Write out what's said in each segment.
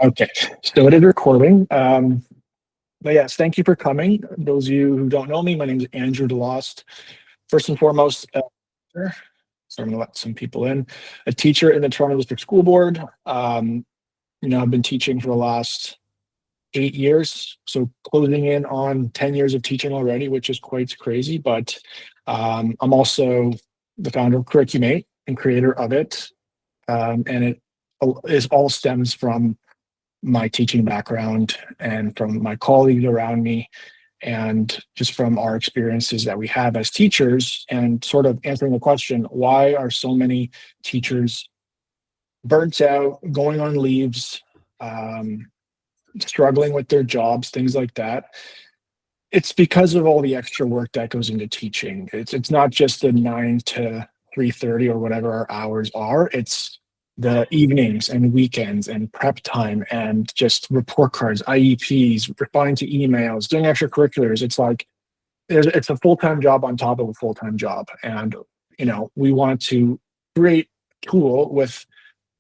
Okay, so it is recording. But yes, thank you for coming. Those of you who don't know me, my name is Andrew Delost. First and foremost, so I'm going to let some people in. A teacher in the Toronto District School Board. I've been teaching for the last 8 years, so closing in on 10 years of teaching already, which is quite crazy. But I'm also the founder of Curricumate and creator of it, and it is all stems from my teaching background and from my colleagues around me and just from our experiences that we have as teachers and sort of answering the question, why are so many teachers burnt out, going on leaves, struggling with their jobs, things like that. It's because of all the extra work that goes into teaching. It's not just the 9 to 3:30 or whatever our hours are. It's the evenings and weekends and prep time and just report cards, IEPs, replying to emails, doing extracurriculars. It's like it's a full-time job on top of a full-time job. And we want to create a tool with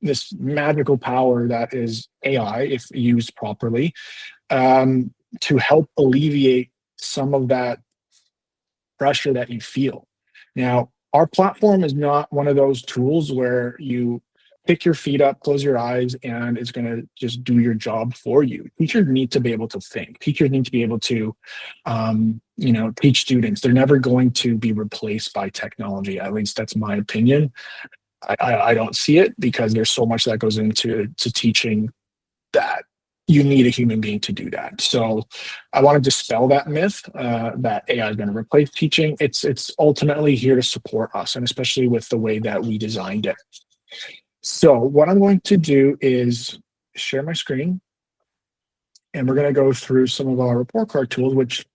this magical power that is AI, if used properly, to help alleviate some of that pressure that you feel. Now, our platform is not one of those tools where you pick your feet up, close your eyes, and it's going to just do your job for you. Teachers need to be able to think. Teachers need to be able to, teach students. They're never going to be replaced by technology. At least that's my opinion. I don't see it because there's so much that goes into teaching that you need a human being to do that. So I want to dispel that myth that AI is going to replace teaching. It's ultimately here to support us, and especially with the way that we designed it. So what I'm going to do is share my screen, and we're going to go through some of our report card tools, which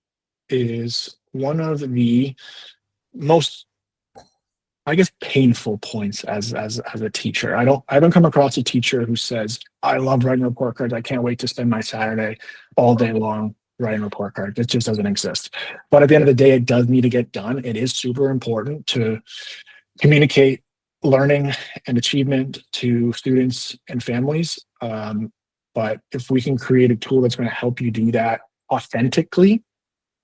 is one of the most, I guess, painful points as a teacher. I don't come across a teacher who says, I love writing report cards. I can't wait to spend my Saturday all day long writing report cards. It just doesn't exist. But at the end of the day, it does need to get done. It is super important to communicate learning and achievement to students and families. But if we can create a tool that's going to help you do that authentically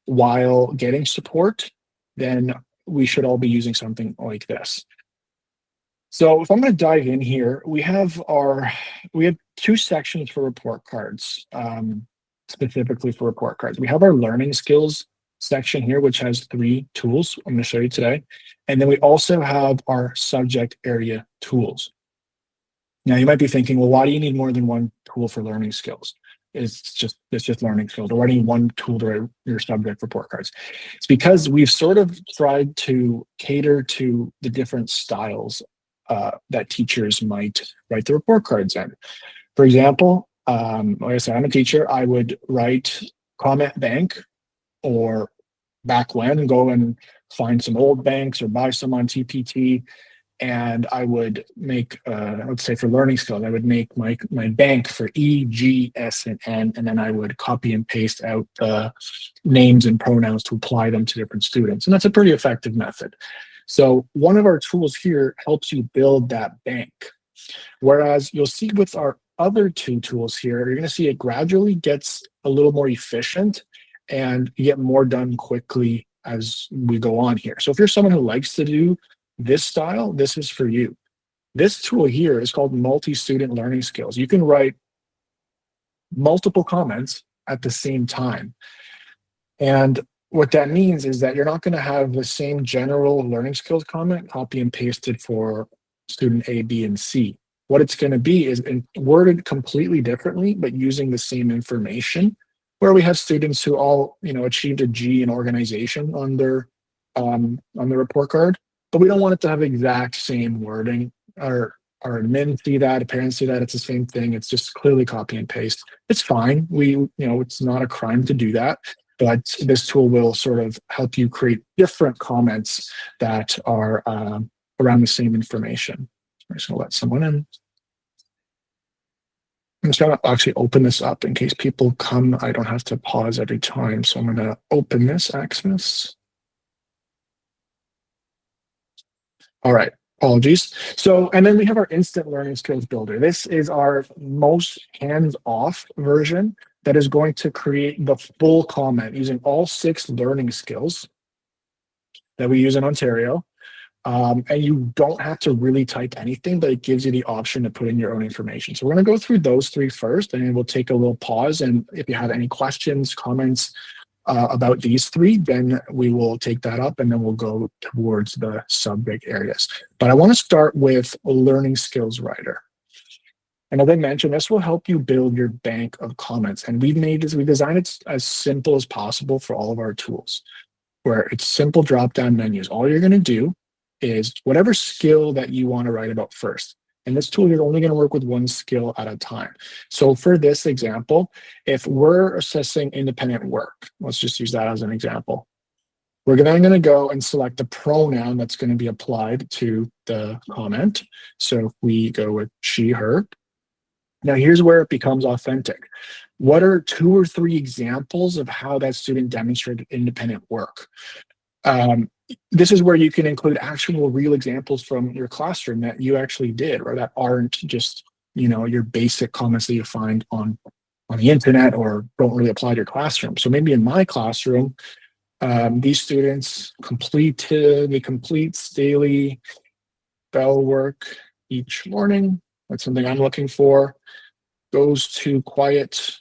while getting support, then we should all be using something like this. So if I'm going to dive in here, we have two sections for report cards, specifically for report cards. We have our learning skills section here, which has 3 tools I'm going to show you today. And then we also have our subject area tools. Now you might be thinking, well, why do you need more than one tool for learning skills? It's just learning skills. Or why do you need one tool to write your subject report cards? It's because we've sort of tried to cater to the different styles that teachers might write the report cards in. For example, like I said, I'm a teacher. I would write comment bank, or back when, go and find some old banks or buy some on TPT. And I would make, let's say for learning skills, I would make my bank for E, G, S, and N, and then I would copy and paste out names and pronouns to apply them to different students. And that's a pretty effective method. So one of our tools here helps you build that bank. Whereas you'll see with our other 2 tools here, you're going to see it gradually gets a little more efficient and you get more done quickly as we go on here. So if you're someone who likes to do this style, this is for you. This tool here is called multi-student learning skills. You can write multiple comments at the same time. And what that means is that you're not going to have the same general learning skills comment copy and pasted for student A, B, and C. What it's going to be is worded completely differently, but using the same information, where we have students who all, achieved a G in organization on their report card, but we don't want it to have exact same wording. Our admin see that, parents see that, it's the same thing. It's just clearly copy and paste. It's fine. It's not a crime to do that, but this tool will sort of help you create different comments that are around the same information. I'm just gonna let someone in. I'm just gonna actually open this up in case people come. I don't have to pause every time. So I'm gonna open this access. All right, Apologies. So, and then we have our instant learning skills builder. This is our most hands-off version that is going to create the full comment using all 6 learning skills that we use in Ontario. And you don't have to really type anything, but it gives you the option to put in your own information. So we're going to go through those 3 first, and then we'll take a little pause. And if you have any questions, comments about these 3, then we will take that up, and then we'll go towards the subject areas. But I want to start with Learning Skills Writer. And as I mentioned, this will help you build your bank of comments. And we've designed it as simple as possible for all of our tools, where it's simple drop-down menus. All you're going to do is whatever skill that you want to write about first. And this tool, you're only going to work with one skill at a time. So for this example, if we're assessing independent work, let's just use that as an example. We're then going to go and select the pronoun that's going to be applied to the comment. So if we go with she, her. Now here's where it becomes authentic. What are 2 or 3 examples of how that student demonstrated independent work? This is where you can include actual real examples from your classroom that you actually did, or that aren't just, your basic comments that you find on the internet or don't really apply to your classroom. So maybe in my classroom, these students complete daily bell work each morning. That's something I'm looking for. Goes to quiet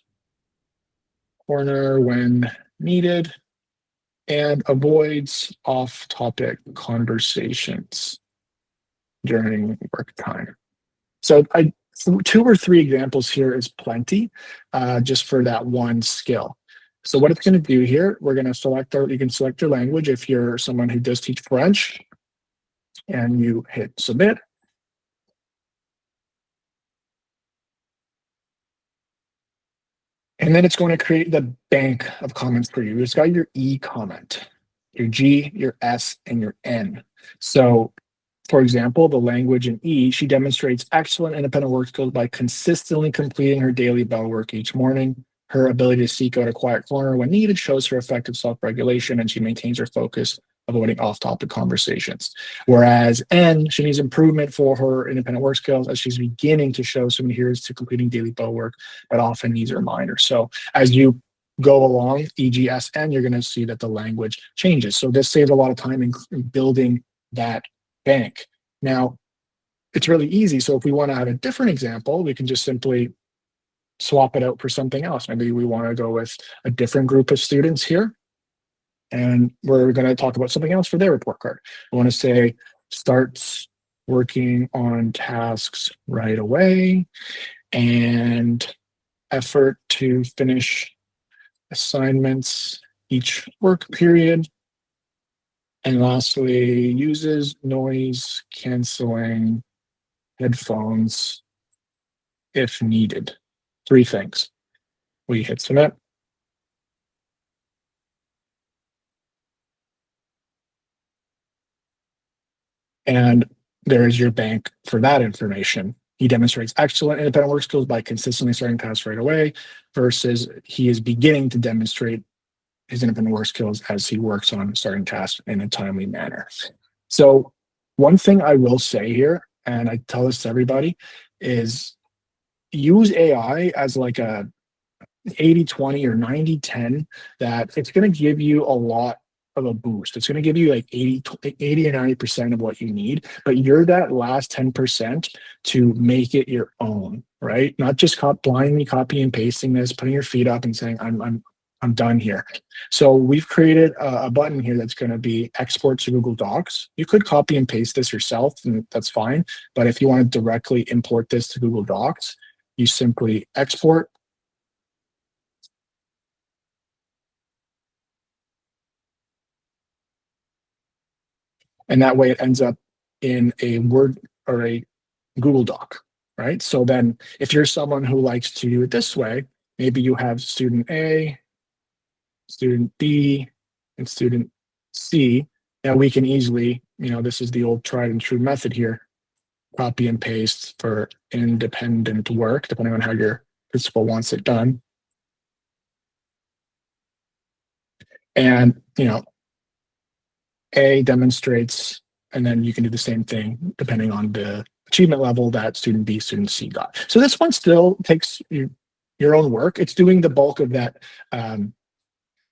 corner when needed, and avoids off-topic conversations during work time. So 2 or 3 examples here is plenty, just for that one skill. So what it's going to do here, we're going to select you can select your language if you're someone who does teach French, and you hit submit. And then it's going to create the bank of comments for you. It's got your E comment, your G, your S, and your N. So, for example, the language in E, she demonstrates excellent independent work skills by consistently completing her daily bell work each morning. Her ability to seek out a quiet corner when needed shows her effective self-regulation, and she maintains her focus, avoiding off-topic conversations. Whereas N, she needs improvement for her independent work skills as she's beginning to show some adherence to completing daily bell work, but often needs a reminder. So as you go along, EGSN, you're going to see that the language changes. So this saves a lot of time in building that bank. Now, it's really easy. So if we want to have a different example, we can just simply swap it out for something else. Maybe we want to go with a different group of students here, and we're going to talk about something else for their report card. I want to say starts working on tasks right away, and effort to finish assignments each work period. And lastly, uses noise canceling headphones if needed. 3 things. We hit submit. And there is your bank for that information. He demonstrates excellent independent work skills by consistently starting tasks right away, versus he is beginning to demonstrate his independent work skills as he works on starting tasks in a timely manner. So one thing I will say here, and I tell this to everybody, is use AI as like a 80-20 or 90-10, that it's going to give you a lot of a boost. It's going to give you like 80 or 90% of what you need, but you're that last 10% to make it your own, right? Not just blindly copy and pasting this, putting your feet up and saying, I'm done here. So we've created a button here that's going to be export to Google Docs. You could copy and paste this yourself, and that's fine. But if you want to directly import this to Google Docs, you simply export. And that way it ends up in a Word or a Google Doc, right? So then if you're someone who likes to do it this way, maybe you have student A, student B, and student C. Now we can easily, this is the old tried and true method here, copy and paste for independent work, depending on how your principal wants it done. And, A demonstrates And then you can do the same thing depending on the achievement level that student B, student C got. So this one still takes your own work. It's doing the bulk of that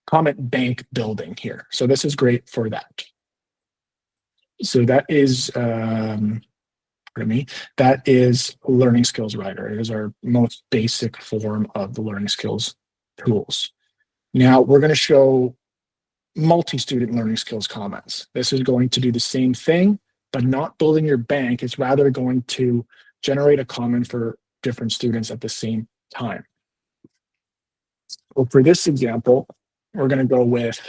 comment bank building here. So this is great for that. So that is, pardon me, that is Learning Skills Writer. It is our most basic form of the learning skills tools. Now we're going to show multi-student learning skills comments. This is going to do the same thing, but not building your bank. It's rather going to generate a comment for different students at the same time. Well, for this example, we're going to go with,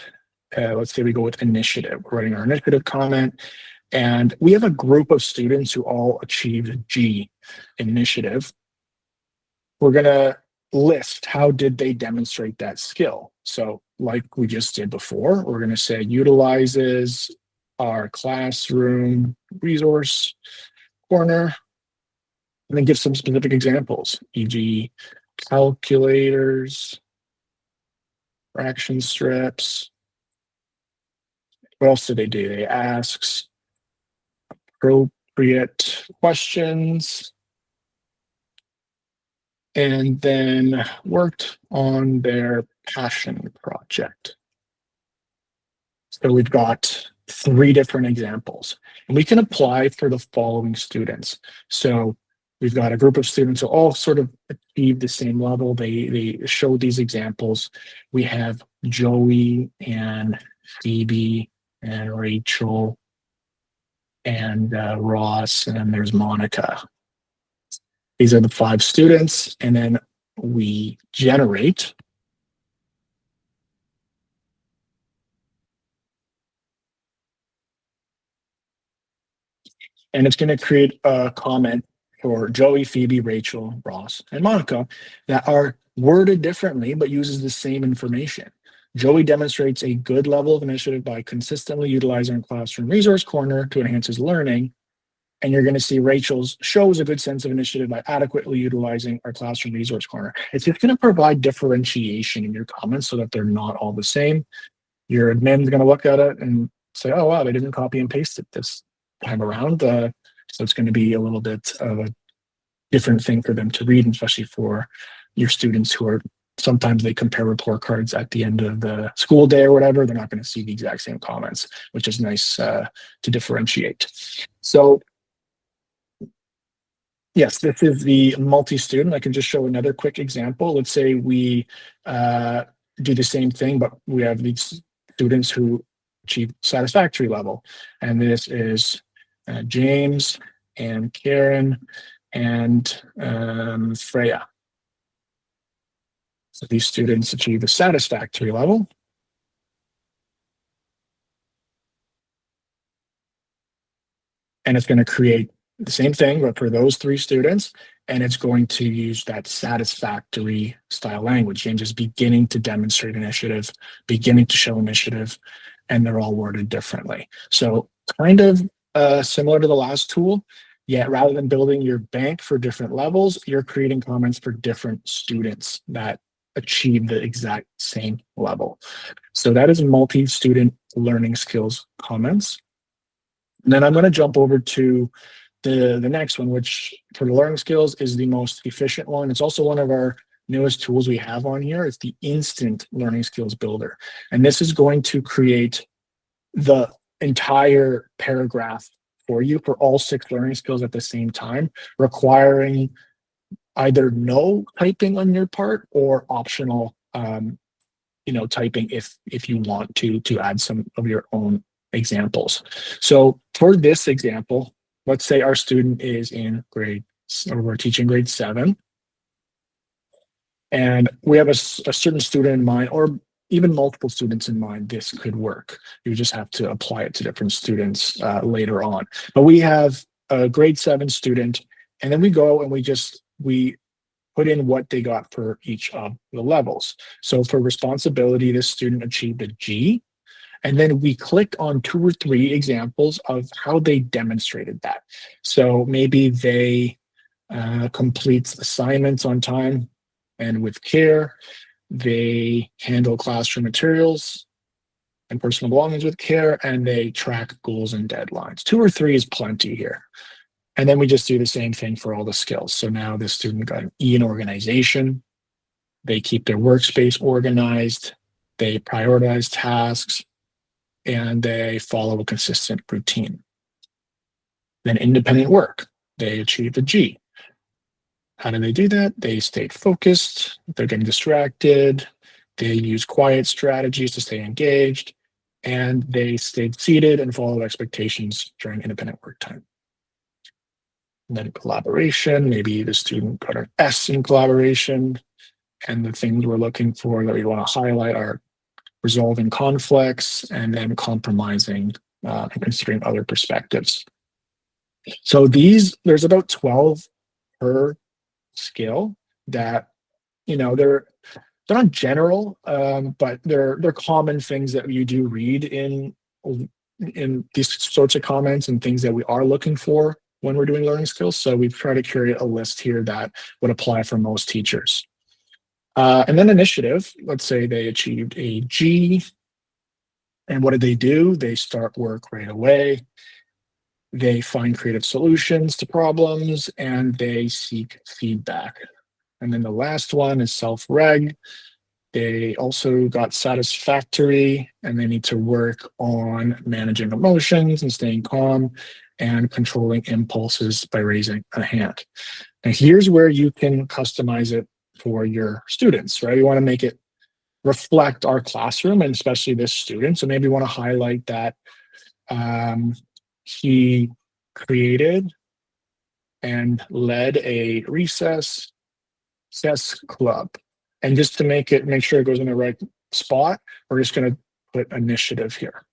let's say we go with initiative. We're writing our initiative comment, and we have a group of students who all achieved G, initiative. We're going to list how did they demonstrate that skill. So like we just did before, we're going to say utilizes our classroom resource corner, and then give some specific examples, e.g. calculators, fraction strips. What else did they do? They asked appropriate questions, and then worked on their passion project. So we've got 3 different examples, and we can apply for the following students. So we've got a group of students who all sort of achieve the same level. They show these examples. We have Joey and Phoebe and Rachel and Ross, and then there's Monica. These are the 5 students, and then we generate and it's going to create a comment for Joey, Phoebe, Rachel, Ross, and Monica that are worded differently but uses the same information. Joey demonstrates a good level of initiative by consistently utilizing our classroom resource corner to enhance his learning. And you're going to see Rachel's shows a good sense of initiative by adequately utilizing our classroom resource corner. It's just going to provide differentiation in your comments so that they're not all the same. Your admin's going to look at it and say, oh, wow, they didn't copy and paste it this time around. So it's going to be a little bit of a different thing for them to read, especially for your students who are sometimes they compare report cards at the end of the school day or whatever. They're not going to see the exact same comments, which is nice to differentiate. So yes, this is the multi-student. I can just show another quick example. Let's say we do the same thing, but we have these students who achieve satisfactory level. And this is James and Karen and Freya. So these students achieve a satisfactory level. And it's going to create the same thing, but for those 3 students, and it's going to use that satisfactory style language. James is beginning to demonstrate initiative, beginning to show initiative, and they're all worded differently. So kind of similar to the last tool, yet rather than building your bank for different levels, you're creating comments for different students that achieve the exact same level. So that is multi-student learning skills comments. And then I'm going to jump over to the next one, which for the learning skills is the most efficient one. It's also one of our newest tools we have on here. It's the Instant Learning Skills Builder. And this is going to create the entire paragraph for you for all 6 learning skills at the same time, requiring either no typing on your part or optional typing if you want to add some of your own examples. So for this example, let's say our student is in we're teaching grade 7, and we have a certain student in mind, or even multiple students in mind. This could work. You just have to apply it to different students later on. But we have a grade 7 student, and then we go and we put in what they got for each of the levels. So for responsibility, this student achieved a G. And then we clicked on 2 or 3 examples of how they demonstrated that. So maybe they complete assignments on time and with care. They handle classroom materials. and personal belongings with care, and they track goals and deadlines. 2 or 3 is plenty here. And then we just do the same thing for all the skills. So now the student got an E in organization. They keep their workspace organized. They prioritize tasks, and they follow a consistent routine. Then independent work. They achieve a G. How do they do that? They stay focused. They're getting distracted. They use quiet strategies to stay engaged, and they stayed seated and followed expectations during independent work time. And then collaboration, maybe the student got an S in collaboration, and the things we're looking for that we want to highlight are resolving conflicts and then compromising and considering other perspectives. So there's about 12 per skill that, they're not general, but they're common things that you do read in these sorts of comments and things that we are looking for when we're doing learning skills. So we've tried to curate a list here that would apply for most teachers. And then initiative, let's say they achieved a G. And what did they do? They start work right away. They find creative solutions to problems, and they seek feedback. And then the last one is self-reg. They also got satisfactory, and they need to work on managing emotions and staying calm and controlling impulses by raising a hand. And here's where you can customize it for your students, right? You want to make it reflect our classroom and especially this student. So maybe you want to highlight that he created and led a recess club. And just to make sure it goes in the right spot, we're just going to put initiative here.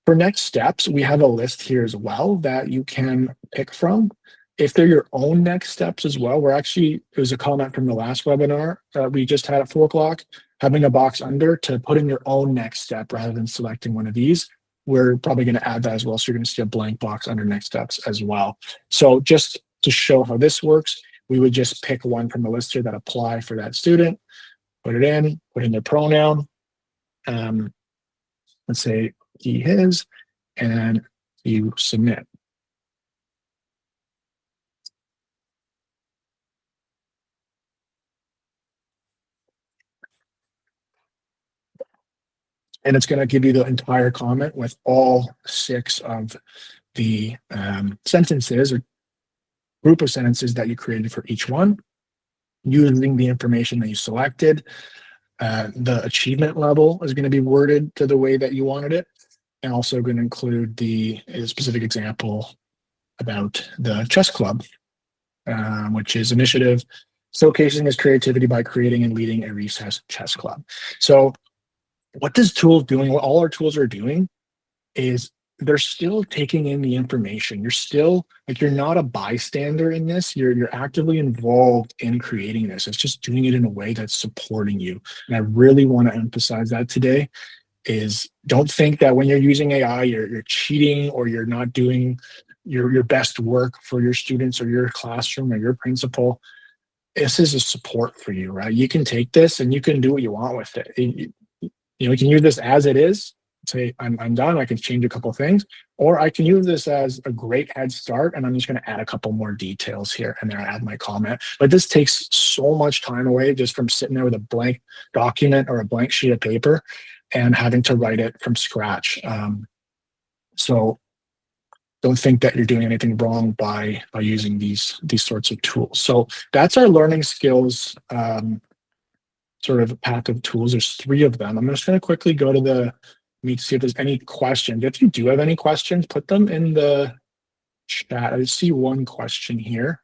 For next steps, we have a list here as well that you can pick from. If they're your own next steps as well, it was a comment from the last webinar that we just had at 4 o'clock, having a box under to put in your own next step rather than selecting one of these. We're probably going to add that as well. So you're going to see a blank box under next steps as well. So just to show how this works, we would just pick one from the list here that apply for that student, put in their pronoun. Let's say he, his, and you submit. And it's going to give you the entire comment with all 6 of the sentences or group of sentences that you created for each one, using the information that you selected. The achievement level is going to be worded to the way that you wanted it, and also going to include the specific example about the chess club, which is initiative, showcasing his creativity by creating and leading a recess chess club. So what this tool is doing, what all our tools are doing, is they're still taking in the information. You're still, you're not a bystander in this. You're actively involved in creating this. It's just doing it in a way that's supporting you. And I really want to emphasize that today is don't think that when you're using AI, you're cheating or you're not doing your best work for your students or your classroom or your principal. This is a support for you, right? You can take this and you can do what you want with it. You can use this as it is, say, I'm done, I can change a couple of things, or I can use this as a great head start, and I'm just going to add a couple more details here, and then I add my comment. But this takes so much time away just from sitting there with a blank document or a blank sheet of paper and having to write it from scratch. So don't think that you're doing anything wrong by using these sorts of tools. So that's our learning skills sort of a pack of tools. There's 3 of them. I'm just going to quickly go to the meet to see if there's any questions. If you do have any questions, put them in the chat. I see one question here.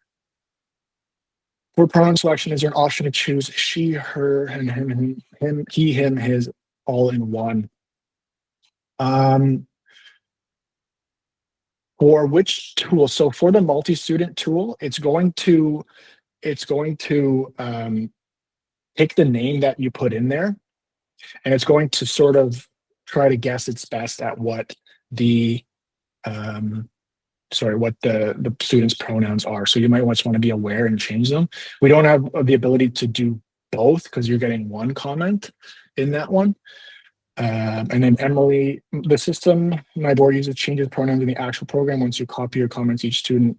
For pronoun selection, is there an option to choose she, her, and him, he, him, his, all in one? For which tool? So for the multi-student tool, it's going to take the name that you put in there, and it's going to sort of try to guess its best at what the student's pronouns are. So you might just want to be aware and change them. We don't have the ability to do both because you're getting one comment in that one. And then Emily, the system my board uses changes pronouns in the actual program. Once you copy your comments, each student,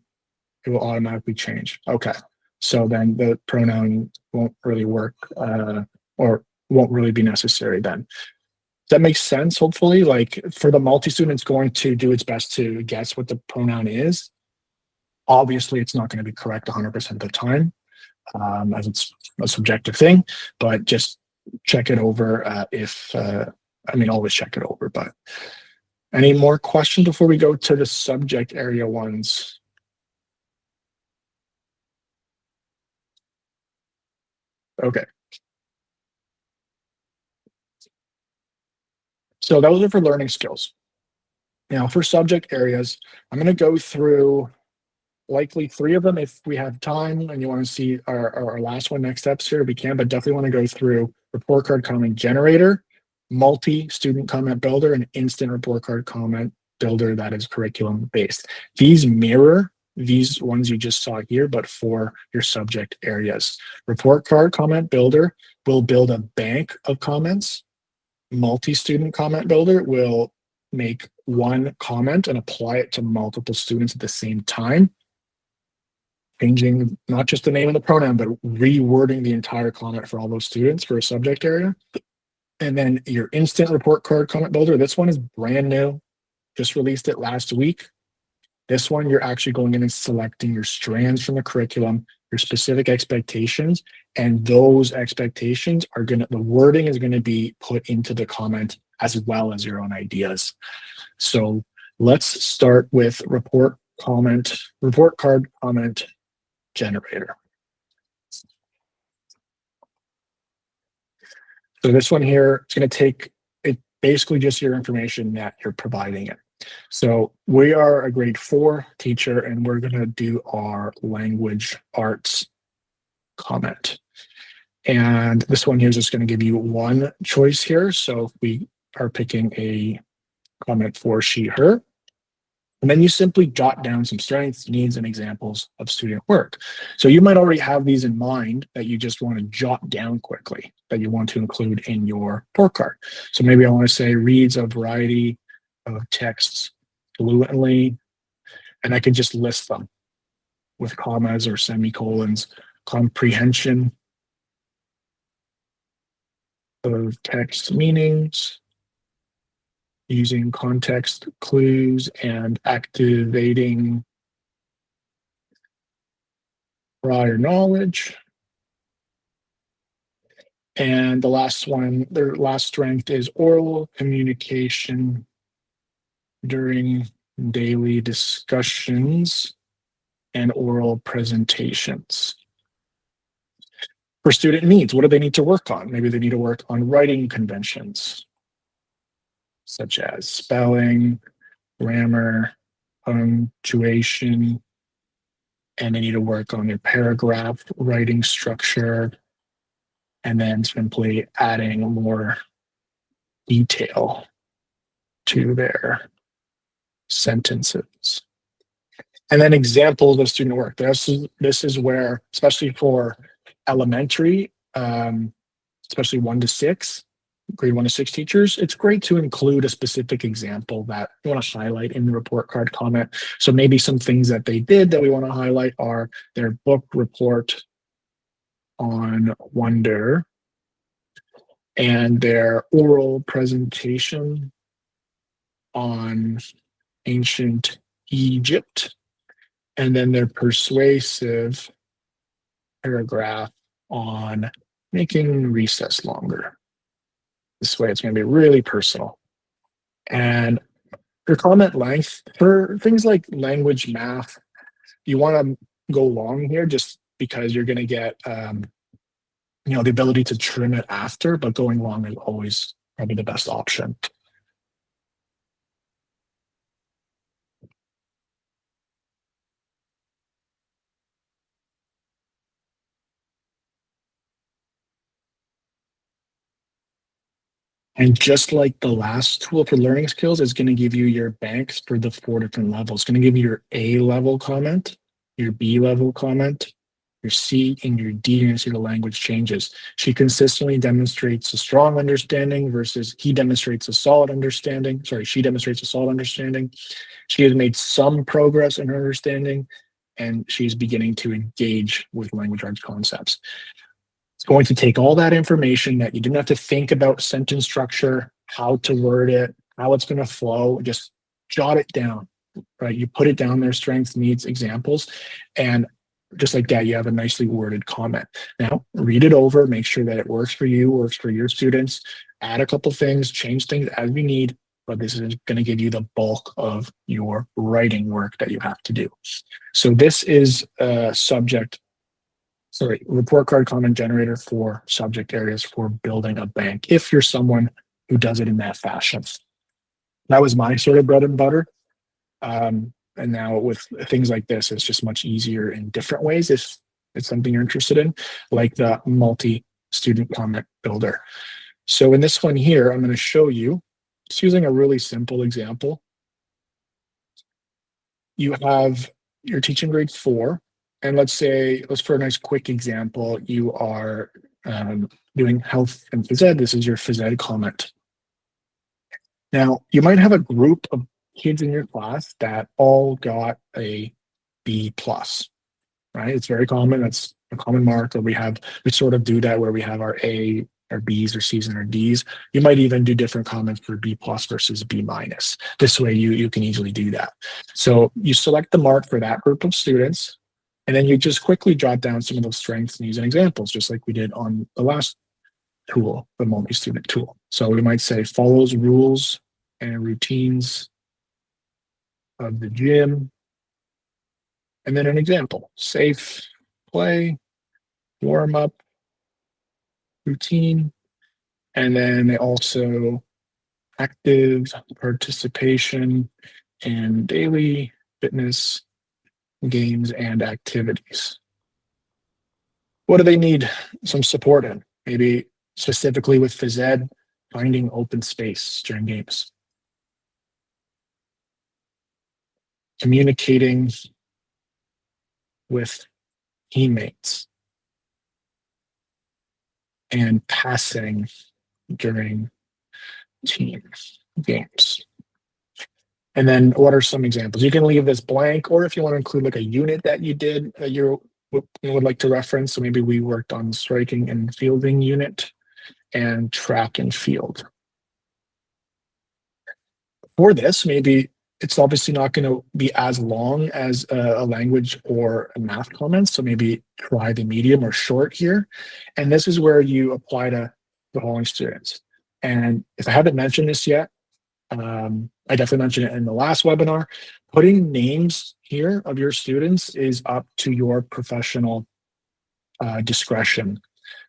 it will automatically change. Okay. So then the pronoun won't really work or won't really be necessary then. That makes sense, hopefully. Like for the multi-student, it's going to do its best to guess what the pronoun is. Obviously, it's not going to be correct 100% of the time, as it's a subjective thing, but just check it over I mean, always check it over. But any more questions before we go to the subject area ones? Okay. So those are for learning skills. Now for subject areas, I'm going to go through likely 3 of them. If we have time and you want to see our last one, next steps here, we can, but definitely want to go through report card comment generator, multi-student comment builder, and instant report card comment builder that is curriculum based. These mirror these ones you just saw here, but for your subject areas. Report card comment builder will build a bank of comments. Multi-student comment builder will make one comment and apply it to multiple students at the same time, changing not just the name of the pronoun, but rewording the entire comment for all those students for a subject area. And then your instant report card comment builder, this one is brand new, just released it last week. This one, you're actually going in and selecting your strands from the curriculum, your specific expectations, and those expectations are the wording is going to be put into the comment as well as your own ideas. So let's start with report card comment generator. So this one here, it's going to take it basically just your information that you're providing it. So we are a grade 4 teacher and we're going to do our language arts comment. And this one here is just going to give you one choice here. So if we are picking a comment for she, her, and then you simply jot down some strengths, needs, and examples of student work. So you might already have these in mind that you just want to jot down quickly, that you want to include in your report card. So maybe I want to say reads a variety of texts fluently, and I could just list them with commas or semicolons. Comprehension of text meanings, using context clues and activating prior knowledge. And the last one, their last strength is oral communication during daily discussions and oral presentations. For student needs, what do they need to work on? Maybe they need to work on writing conventions, such as spelling, grammar, punctuation, and they need to work on their paragraph writing structure, and then simply adding more detail to their sentences. And then examples of student work. This is where, especially for elementary, especially 1 to 6, grade 1 to 6 teachers, it's great to include a specific example that you want to highlight in the report card comment. So maybe some things that they did that we want to highlight are their book report on wonder and their oral presentation on ancient Egypt, and then their persuasive paragraph on making recess longer. This way it's going to be really personal. And your comment length for things like language, math, you want to go long here just because you're going to get the ability to trim it after, but going long is always probably the best option. And just like the last tool for learning skills, is going to give you your banks for the 4 different levels. It's going to give you your A level comment, your B level comment, your C, and your D, you're going to see the language changes. She consistently demonstrates a strong understanding versus he demonstrates a solid understanding. Sorry, she demonstrates a solid understanding. She has made some progress in her understanding, and she's beginning to engage with language arts concepts. It's going to take all that information that you didn't have to think about sentence structure, how to word it, how it's going to flow, just jot it down, right? You put it down there, strengths, needs, examples, and just like that, you have a nicely worded comment. Now, read it over, make sure that it works for you, works for your students, add a couple things, change things as you need, but this is going to give you the bulk of your writing work that you have to do. So this is a report card comment generator for subject areas for building a bank, if you're someone who does it in that fashion. That was my sort of bread and butter. And now with things like this, it's just much easier in different ways if it's something you're interested in, like the multi-student comment builder. So in this one here, I'm going to show you, just using a really simple example. You have, you're teaching grade 4, and let's for a nice quick example, you are doing health and phys ed. This is your phys ed comment. Now, you might have a group of kids in your class that all got a B plus, right? It's very common. That's a common mark. Or we sort of do that where we have our A, our B's, or C's, and our D's. You might even do different comments for B plus versus B minus. This way you can easily do that. So you select the mark for that group of students, and then you just quickly jot down some of those strengths, needs, and examples, just like we did on the last tool, the multi-student tool. So we might say follows rules and routines of the gym. And then an example, safe play, warm up, routine. And then also active participation in daily fitness games and activities. What do they need some support in? Maybe specifically with phys ed, finding open space during games. Communicating with teammates, and passing during team games. And then what are some examples? You can leave this blank, or if you want to include like a unit that you did that you would like to reference. So maybe we worked on striking and fielding unit and track and field. For this, maybe it's obviously not going to be as long as a language or a math comment. So maybe try the medium or short here. And this is where you apply to the following students. And if I haven't mentioned this yet, I definitely mentioned it in the last webinar. Putting names here of your students is up to your professional discretion,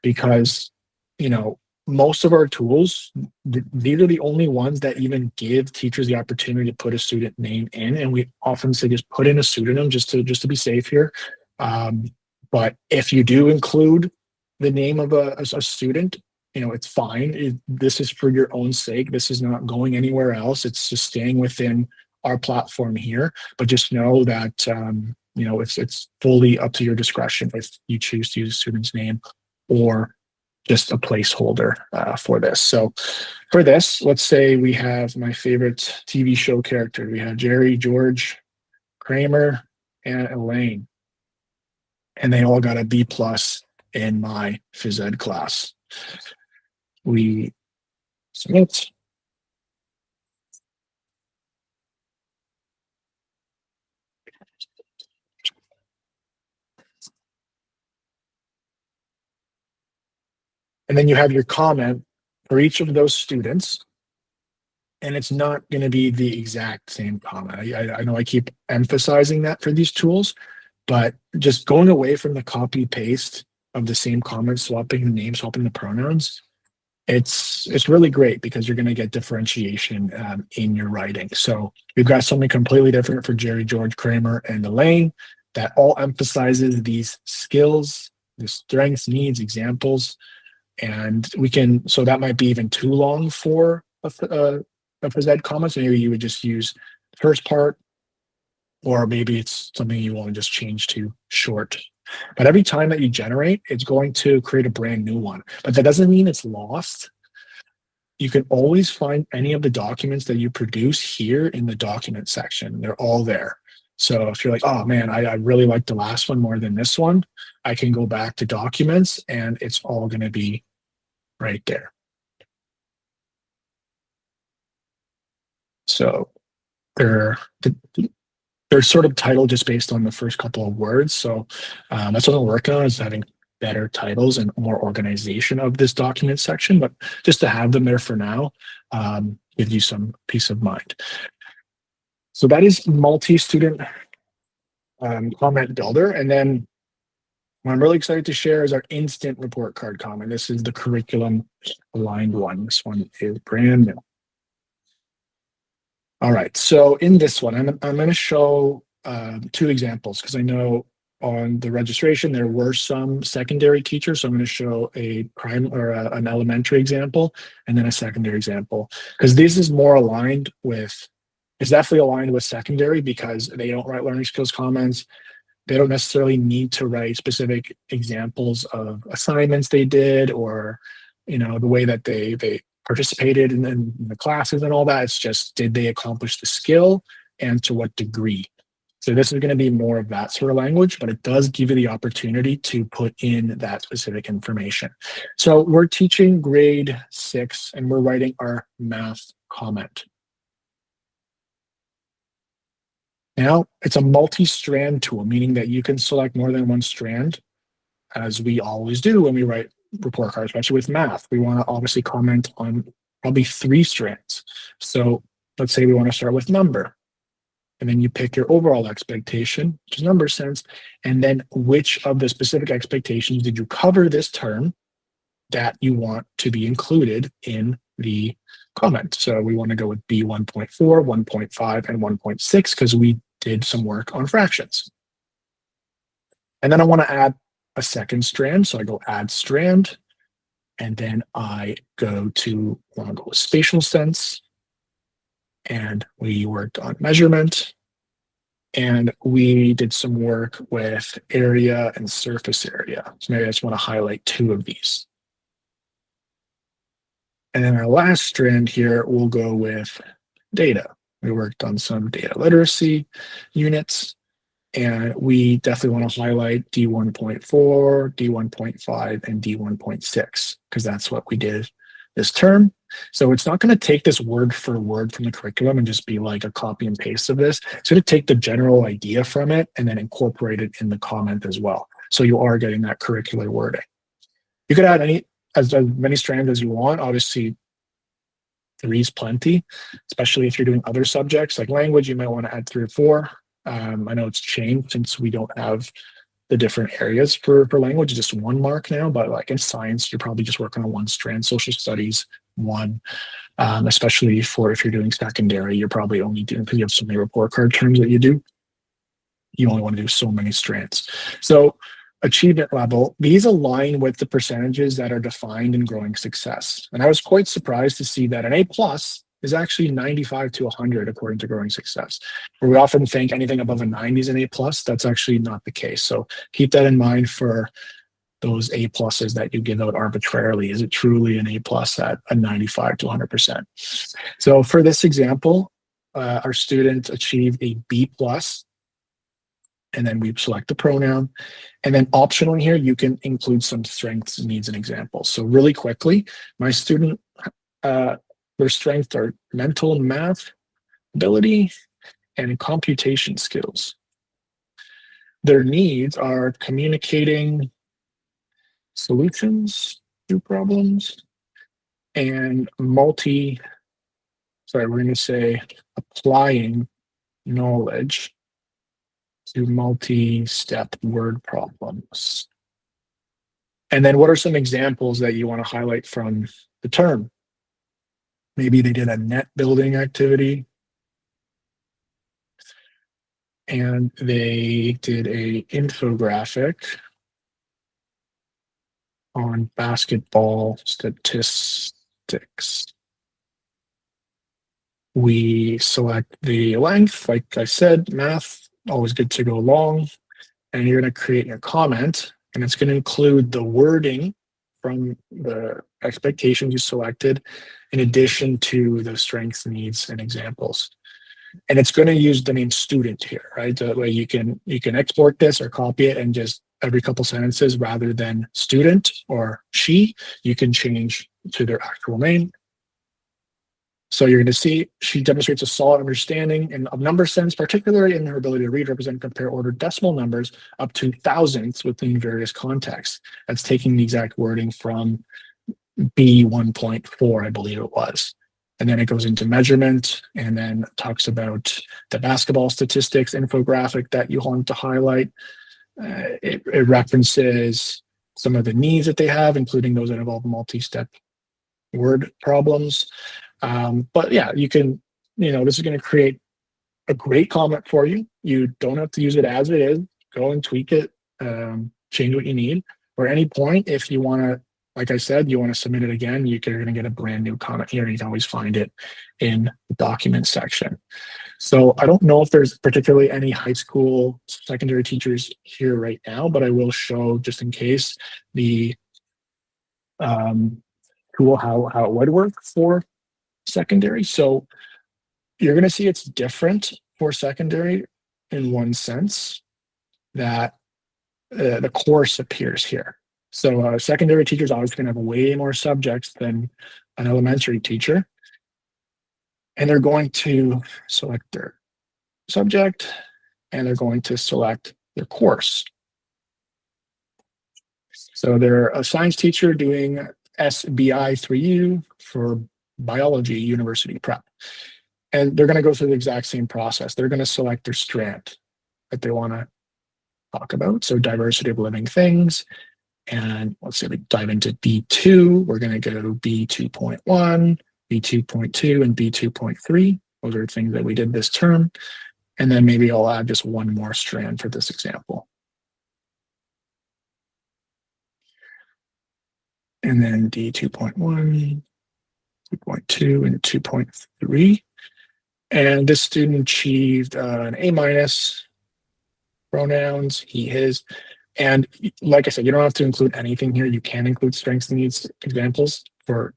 because, you know, most of our tools, these are the only ones that even give teachers the opportunity to put a student name in. And we often say just put in a pseudonym just to be safe here. But if you do include the name of a student, you know, it's fine. This is for your own sake. This is not going anywhere else. It's just staying within our platform here. But just know that, you know, it's fully up to your discretion if you choose to use a student's name or just a placeholder for this. So for this, let's say we have my favorite TV show character. We have Jerry, George, Kramer, and Elaine. And they all got a B plus in my phys ed class. We submit. And then you have your comment for each of those students. And it's not going to be the exact same comment. I know I keep emphasizing that for these tools, but just going away from the copy paste of the same comment, swapping the name, swapping the pronouns, it's really great because you're going to get differentiation in your writing. So we've got something completely different for Jerry, George, Kramer, and Elaine that all emphasizes these skills, the strengths, needs, examples. And we can, so that might be even too long for a phys ed comment. So maybe you would just use the first part, or maybe it's something you want to just change to short. But every time that you generate, it's going to create a brand new one. But that doesn't mean it's lost. You can always find any of the documents that you produce here in the document section. They're all there. So if you're like, oh man, I really like the last one more than this one, I can go back to documents and it's all going to be right there. So they're they're sort of titled just based on the first couple of words. So that's what I'm working on, is having better titles and more organization of this document section. But just to have them there for now gives you some peace of mind. So that is multi-student comment builder. And then what I'm really excited to share is our instant report card comment. This is the curriculum aligned one. This one is brand new. All right, so in this one, I'm going to show two examples, because I know on the registration there were some secondary teachers. So I'm going to show a an elementary example and then a secondary example, because this is more aligned with, it's definitely aligned with secondary, because they don't write learning skills comments. They don't necessarily need to write specific examples of assignments they did, or the way that they participated in the classes and all that. It's just, did they accomplish the skill and to what degree? So this is going to be more of that sort of language, but it does give you the opportunity to put in that specific information. So we're teaching grade 6 and we're writing our math comment. Now, it's a multi-strand tool, meaning that you can select more than one strand, as we always do when we write report cards, especially with math. We want to obviously comment on probably 3 strands. So let's say we want to start with number. And then you pick your overall expectation, which is number sense, and then which of the specific expectations did you cover this term that you want to be included in the comment. So we want to go with B 1.4, 1.5, and 1.6 because we did some work on fractions. And then I want to add a second strand. So I go add strand, and then I go with spatial sense, and we worked on measurement, and we did some work with area and surface area. So maybe I just want to highlight 2 of these. And then our last strand here, we'll go with data. We worked on some data literacy units, and we definitely want to highlight D1.4, D1.5, and D1.6, because that's what we did this term. So it's not going to take this word for word from the curriculum and just be like a copy and paste of this. It's going to take the general idea from it and then incorporate it in the comment as well. So you are getting that curricular wording. You could add as many strands as you want. Obviously, 3 is plenty, especially if you're doing other subjects like language. You might want to add 3 or 4. I know it's changed since we don't have the different areas for language, just 1 mark now, but like in science, you're probably just working on 1 strand, social studies, 1, especially if you're doing secondary, you're probably only doing, because you have so many report card terms that you only want to do so many strands. So achievement level, these align with the percentages that are defined in growing success. And I was quite surprised to see that an A+ is actually 95 to 100 according to growing success. Where we often think anything above a 90 is an A+, that's actually not the case. So keep that in mind for those A+ that you give out arbitrarily. Is it truly an A+ at a 95 to 100%? So for this example, our student achieved a B+, and then we select the pronoun. And then optionally here, you can include some strengths, needs, and examples. So really quickly, my student, their strengths are mental and math ability and computation skills. Their needs are communicating solutions to problems and we're going to say applying knowledge to multi-step word problems. And then what are some examples that you want to highlight from the term? Maybe they did a net building activity, and they did a infographic on basketball statistics. We select the length, like I said, math, always good to go long. and you're going to create your comment, and it's going to include the wording from the expectations you selected, in addition to the strengths, needs, and examples. And it's going to use the name student here, right? That way you can export this or copy it, and just every couple sentences, rather than student or she, you can change to their actual name. So you're going to see she demonstrates a solid understanding of number sense, particularly in her ability to read, represent, compare ordered decimal numbers up to thousands within various contexts. That's taking the exact wording from B 1.4, I believe it was. And then it goes into measurement, and then talks about the basketball statistics infographic that you want to highlight. It references some of the needs that they have, including those that involve multi-step word problems. But yeah, you can, this is going to create a great comment for you. You don't have to use it as it is. Go and tweak it, change what you need. Or at any point, if you want to, like I said, you want to submit it again, you're going to get a brand new comment here. You can always find it in the document section. So I don't know if there's particularly any high school secondary teachers here right now, but I will show, just in case, the tool, how it would work for secondary. So you're going to see it's different for secondary in one sense, that the course appears here. So secondary teachers always going to have way more subjects than an elementary teacher. And they're going to select their subject, and they're going to select their course. So they're a science teacher doing SBI 3U for biology university prep. And they're going to go through the exact same process. They're going to select their strand that they want to talk about. So diversity of living things. And let's say we dive into B2. We're going to go B2.1, B2.2, and B2.3. Those are things that we did this term. And then maybe I'll add just one more strand for this example. And then D2.1, 2.2, and 2.3. And this student achieved an A-, pronouns, he, his. And like I said, you don't have to include anything here. You can include strengths and needs examples. For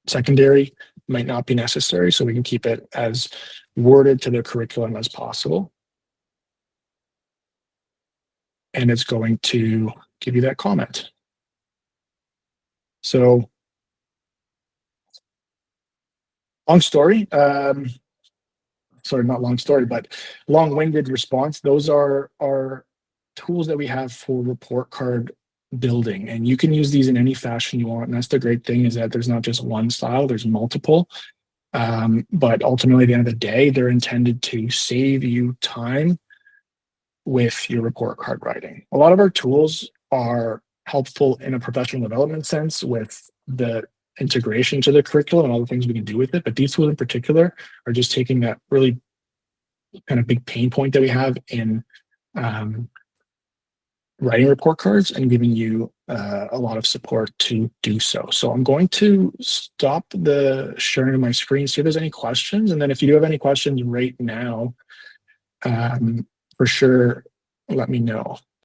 secondary, might not be necessary, so we can keep it as worded to the curriculum as possible. And it's going to give you that comment. So, long story. Sorry, not long story, but long-winded response. Those are tools that we have for report card building, and you can use these in any fashion you want. And that's the great thing, is that there's not just one style, there's multiple. But ultimately, at the end of the day, they're intended to save you time with your report card writing. A lot of our tools are helpful in a professional development sense with the integration to the curriculum and all the things we can do with it. But these tools in particular are just taking that really kind of big pain point that we have in writing report cards and giving you a lot of support to do so. So I'm going to stop the sharing of my screen, see if there's any questions. And then if you do have any questions right now, for sure, let me know.